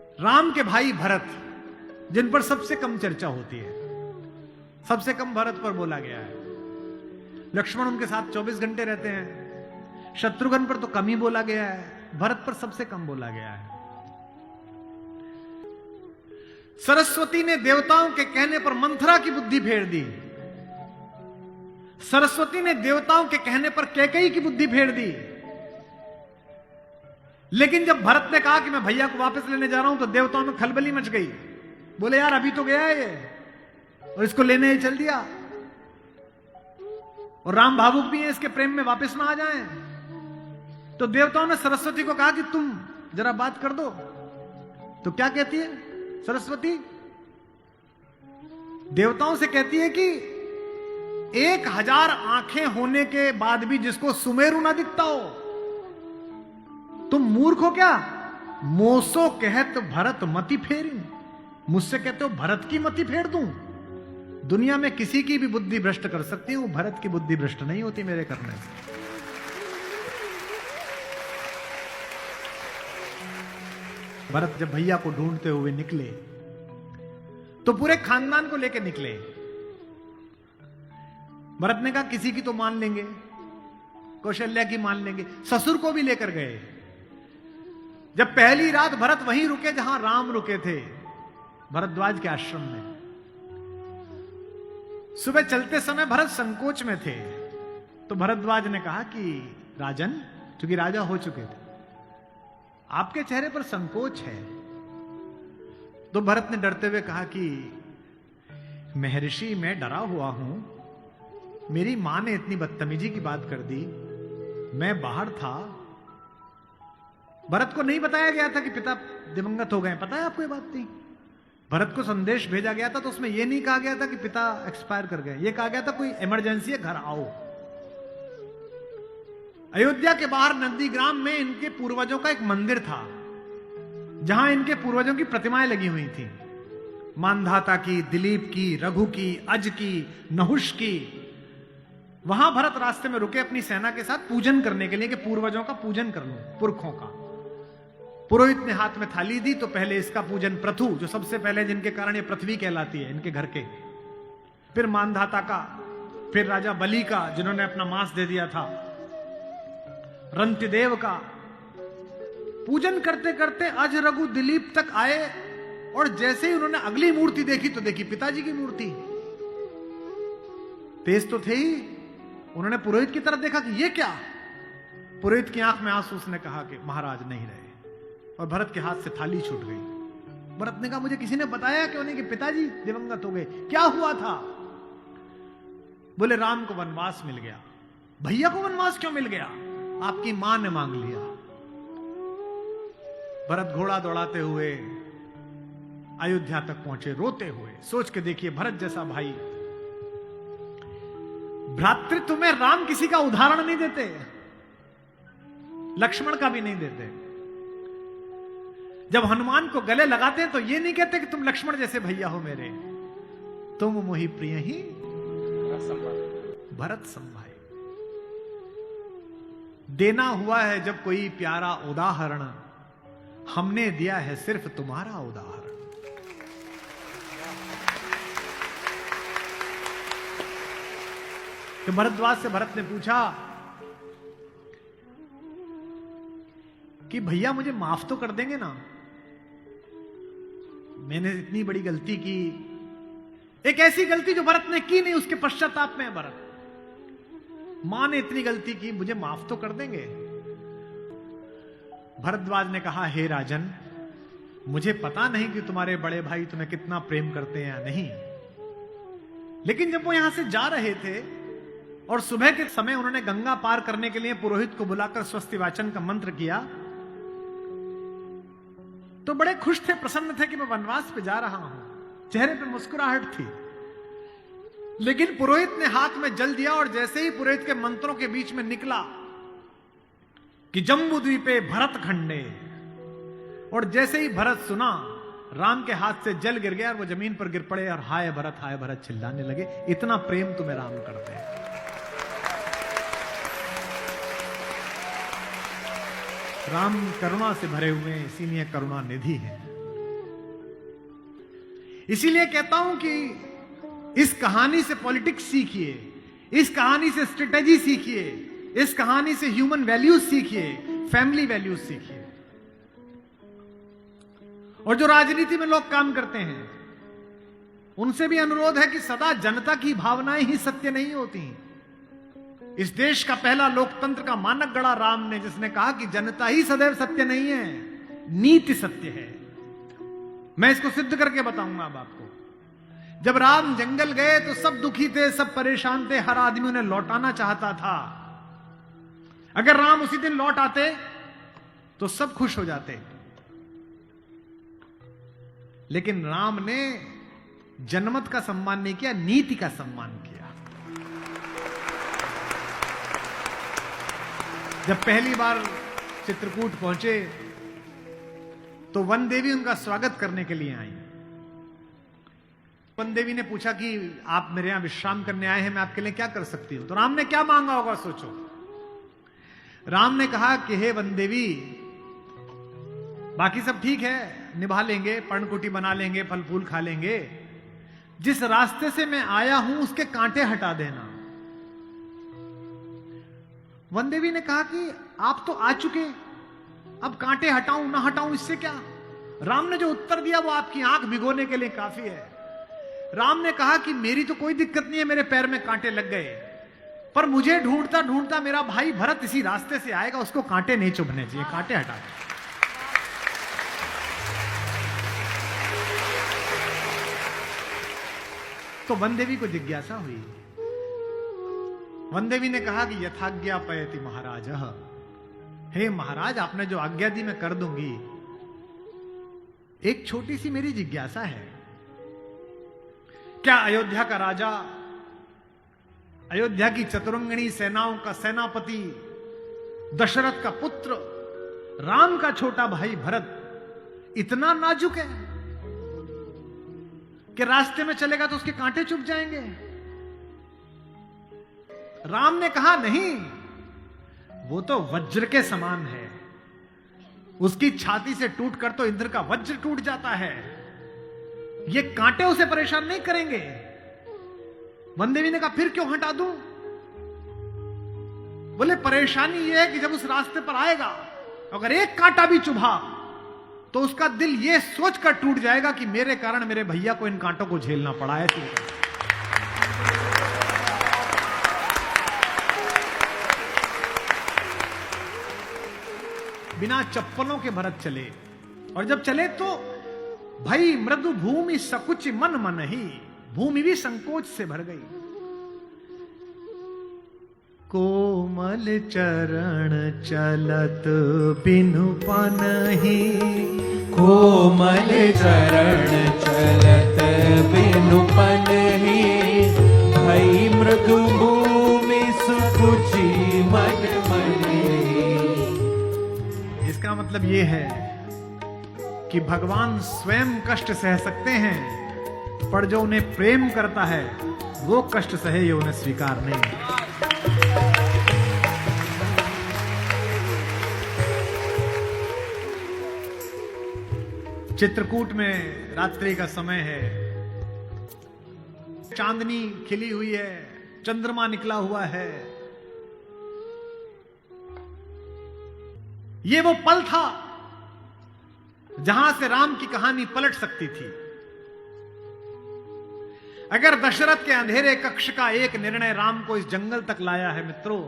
राम के भाई भरत, जिन पर सबसे कम चर्चा होती है, सबसे कम भरत पर बोला गया है। लक्ष्मण उनके साथ 24 घंटे रहते हैं। शत्रुघ्न पर तो कम ही बोला गया है, भरत पर सबसे कम बोला गया है। सरस्वती ने देवताओं के कहने पर मंथरा की बुद्धि फेर दी। सरस्वती ने देवताओं के कहने पर कैकेयी की बुद्धि फेर दी। लेकिन जब भरत ने कहा कि मैं भैया को वापस लेने जा रहा हूं, तो देवताओं में खलबली मच गई। बोले यार अभी तो गया है ये, और इसको लेने ही चल दिया, और राम भावुक भी है, इसके प्रेम में वापस ना आ जाएं। तो देवताओं ने सरस्वती को कहा कि तुम जरा बात कर दो। तो क्या कहती है सरस्वती? देवताओं से कहती है कि 1000 आंखें होने के बाद भी जिसको सुमेरु ना दिखता हो, तुम मूर्ख हो क्या? मोसो कहत भरत मति फेरी, मुझसे कहते हो भरत की मति फेर दूं? दुनिया में किसी की भी बुद्धि भ्रष्ट कर सकती हूं, भरत की बुद्धि भ्रष्ट नहीं होती मेरे करने से। भरत जब भैया को ढूंढते हुए निकले, तो पूरे खानदान को लेकर निकले। भरत ने कहा किसी की तो मान लेंगे, कौशल्या की मान लेंगे, ससुर को भी लेकर गए। जब पहली रात भरत वहीं रुके जहां राम रुके थे, भरद्वाज के आश्रम में। सुबह चलते समय भरत संकोच में थे, तो भरद्वाज ने कहा कि राजन, क्योंकि राजा हो चुके थे, आपके चेहरे पर संकोच है। तो भरत ने डरते हुए कहा कि महर्षि मैं डरा हुआ हूं, मेरी मां ने इतनी बदतमीजी की बात कर दी, मैं बाहर था। भरत को नहीं बताया गया था कि पिता दिवंगत हो गए, पता है आपको ये बात थी? भरत को संदेश भेजा गया था, तो उसमें यह नहीं कहा गया था कि पिता एक्सपायर कर गए, यह कहा गया था कोई इमरजेंसी है, घर आओ। अयोध्या के बाहर नंदीग्राम में इनके पूर्वजों का एक मंदिर था, जहां इनके पूर्वजों की प्रतिमाएं लगी हुई थी, मानधाता की, दिलीप की, रघु की, अज की, नहुष की। वहां भरत रास्ते में रुके अपनी सेना के साथ पूजन करने के लिए, कि पूर्वजों का पूजन कर लूं, पुरखों का। पुरोहित ने हाथ में थाली दी, तो पहले इसका पूजन पृथु, जो सबसे पहले जिनके कारण ये पृथ्वी कहलाती है, इनके घर के, फिर मानधाता का, फिर राजा बलि का जिन्होंने अपना मांस दे दिया था, रंतिदेव का। पूजन करते करते अज, रघु, दिलीप तक आए, और जैसे ही उन्होंने अगली मूर्ति देखी, तो देखी पिताजी की मूर्ति। तेज तो थे ही, उन्होंने पुरोहित की तरफ देखा कि ये क्या? पुरोहित की आंख में आंसू, उसने कहा कि महाराज नहीं रहे, और भरत के हाथ से थाली छूट गई। भरत ने कहा मुझे किसी ने बताया क्यों नहीं कि पिताजी दिवंगत हो गए, क्या हुआ था? बोले राम को वनवास मिल गया। भैया को वनवास क्यों मिल गया? आपकी मां ने मांग लिया। भरत घोड़ा दौड़ाते हुए अयोध्या तक पहुंचे, रोते हुए। सोच के देखिए, भरत जैसा भाई, भ्रातृत्व में राम किसी का उदाहरण नहीं देते, लक्ष्मण का भी नहीं देते। जब हनुमान को गले लगाते हैं, तो ये नहीं कहते कि तुम लक्ष्मण जैसे भैया हो मेरे, तुम मोहि प्रिय ही भरत संभाई। देना हुआ है जब कोई प्यारा उदाहरण, हमने दिया है सिर्फ तुम्हारा उदाहरण। तो भरद्वाज से भरत ने पूछा कि भैया मुझे माफ तो कर देंगे ना? मैंने इतनी बड़ी गलती की, एक ऐसी गलती जो भरत ने की नहीं, उसके पश्चाताप में है भरत। मां ने इतनी गलती की, मुझे माफ तो कर देंगे? भरद्वाज ने कहा हे राजन, मुझे पता नहीं कि तुम्हारे बड़े भाई तुम्हें कितना प्रेम करते हैं या नहीं, लेकिन जब वो यहां से जा रहे थे और सुबह के समय उन्होंने गंगा पार करने के लिए पुरोहित को बुलाकर स्वस्ति वाचन का मंत्र किया, तो बड़े खुश थे, प्रसन्न थे कि मैं वनवास पे जा रहा हूं, चेहरे पे मुस्कुराहट थी। लेकिन पुरोहित ने हाथ में जल दिया, और जैसे ही पुरोहित के मंत्रों के बीच में निकला कि जम्बू द्वीपे भरत खंडे, और जैसे ही भरत सुना, राम के हाथ से जल गिर गया और वो जमीन पर गिर पड़े, और हाय भरत चिल्लाने लगे। इतना प्रेम तुम्हें राम करते हैं। राम करुणा से भरे हुए, इसीलिए करुणा निधि है। इसीलिए कहता हूं कि इस कहानी से पॉलिटिक्स सीखिए, इस कहानी से स्ट्रेटेजी सीखिए, इस कहानी से ह्यूमन वैल्यूज सीखिए, फैमिली वैल्यूज सीखिए। और जो राजनीति में लोग काम करते हैं उनसे भी अनुरोध है कि सदा जनता की भावनाएं ही सत्य नहीं होती। इस देश का पहला लोकतंत्र का मानक गढ़ा राम ने, जिसने कहा कि जनता ही सदैव सत्य नहीं है, नीति सत्य है। मैं इसको सिद्ध करके बताऊंगा अब आपको। जब राम जंगल गए तो सब दुखी थे, सब परेशान थे, हर आदमी उन्हें लौटाना चाहता था। अगर राम उसी दिन लौट आते तो सब खुश हो जाते, लेकिन राम ने जनमत का सम्मान नहीं किया, नीति का सम्मान किया। जब पहली बार चित्रकूट पहुंचे तो वन देवी उनका स्वागत करने के लिए आई। वन देवी ने पूछा कि आप मेरे यहां विश्राम करने आए हैं, मैं आपके लिए क्या कर सकती हूं। तो राम ने क्या मांगा होगा सोचो। राम ने कहा कि हे वन देवी, बाकी सब ठीक है, निभा लेंगे, पर्णकुटी बना लेंगे, फल फूल खा लेंगे, जिस रास्ते से मैं आया हूं उसके कांटे हटा देना। वन देवी ने कहा कि आप तो आ चुके, अब कांटे हटाऊं ना हटाऊं इससे क्या। राम ने जो उत्तर दिया वो आपकी आंख भिगोने के लिए काफी है। राम ने कहा कि मेरी तो कोई दिक्कत नहीं है, मेरे पैर में कांटे लग गए, पर मुझे ढूंढता ढूंढता मेरा भाई भरत इसी रास्ते से आएगा, उसको कांटे नहीं चुभने चाहिए, कांटे हटा दे। तो वन देवी को जिज्ञासा हुई। वन देवी ने कहा कि यथाज्ञा पयति महाराज, हे महाराज, आपने जो आज्ञा दी मैं कर दूंगी। एक छोटी सी मेरी जिज्ञासा है, क्या अयोध्या का राजा, अयोध्या की चतुरंगिणी सेनाओं का सेनापति, दशरथ का पुत्र, राम का छोटा भाई भरत इतना नाजुक है कि रास्ते में चलेगा तो उसके कांटे चुभ जाएंगे? राम ने कहा नहीं, वो तो वज्र के समान है, उसकी छाती से टूटकर तो इंद्र का वज्र टूट जाता है, ये कांटे उसे परेशान नहीं करेंगे। वन देवी ने कहा फिर क्यों हटा दूं? बोले परेशानी यह है कि जब उस रास्ते पर आएगा अगर एक कांटा भी चुभा तो उसका दिल यह सोचकर टूट जाएगा कि मेरे कारण मेरे भैया को इन कांटों को झेलना पड़ा है। बिना चप्पलों के भरत चले, और जब चले तो भाई मृदु भूमि सकुच मन मन ही, भूमि भी संकोच से भर गई। कोमल चरण चलत बिनु पनहि, कोमल चरण चलत बिनु पनहि, भई मृदु भूमि सुकुचि मन मनि। इसका मतलब यह है कि भगवान स्वयं कष्ट सह सकते हैं, पर जो उन्हें प्रेम करता है वो कष्ट सहे ये उन्हें स्वीकार नहीं। चित्रकूट में रात्रि का समय है, चांदनी खिली हुई है, चंद्रमा निकला हुआ है। ये वो पल था जहां से राम की कहानी पलट सकती थी। अगर दशरथ के अंधेरे कक्ष का एक निर्णय राम को इस जंगल तक लाया है मित्रों,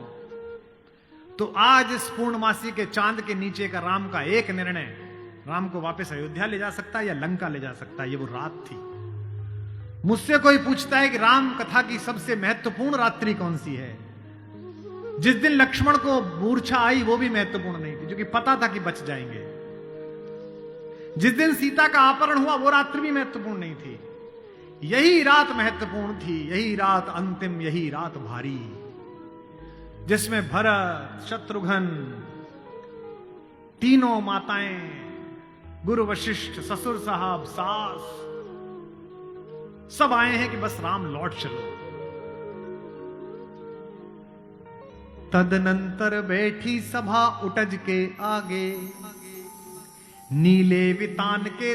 तो आज इस पूर्णमासी के चांद के नीचे का राम का एक निर्णय राम को वापस अयोध्या ले जा सकता है या लंका ले जा सकता है। ये वो रात थी। मुझसे कोई पूछता है कि राम कथा की सबसे महत्वपूर्ण रात्रि कौन सी है? जिस दिन लक्ष्मण को मूर्छा आई वो भी महत्वपूर्ण नहीं थी, क्योंकि पता था कि बच जाएंगे। जिस दिन सीता का अपहरण हुआ वो रात्रि भी महत्वपूर्ण नहीं थी। यही रात महत्वपूर्ण थी, यही रात अंतिम, यही रात भारी, जिसमें भरत, शत्रुघ्न, तीनों माताएं, गुरु वशिष्ठ, ससुर साहब, सास, सब आए हैं कि बस राम लौट चलो। तदनंतर बैठी सभा उटज के आगे, नीले वितान के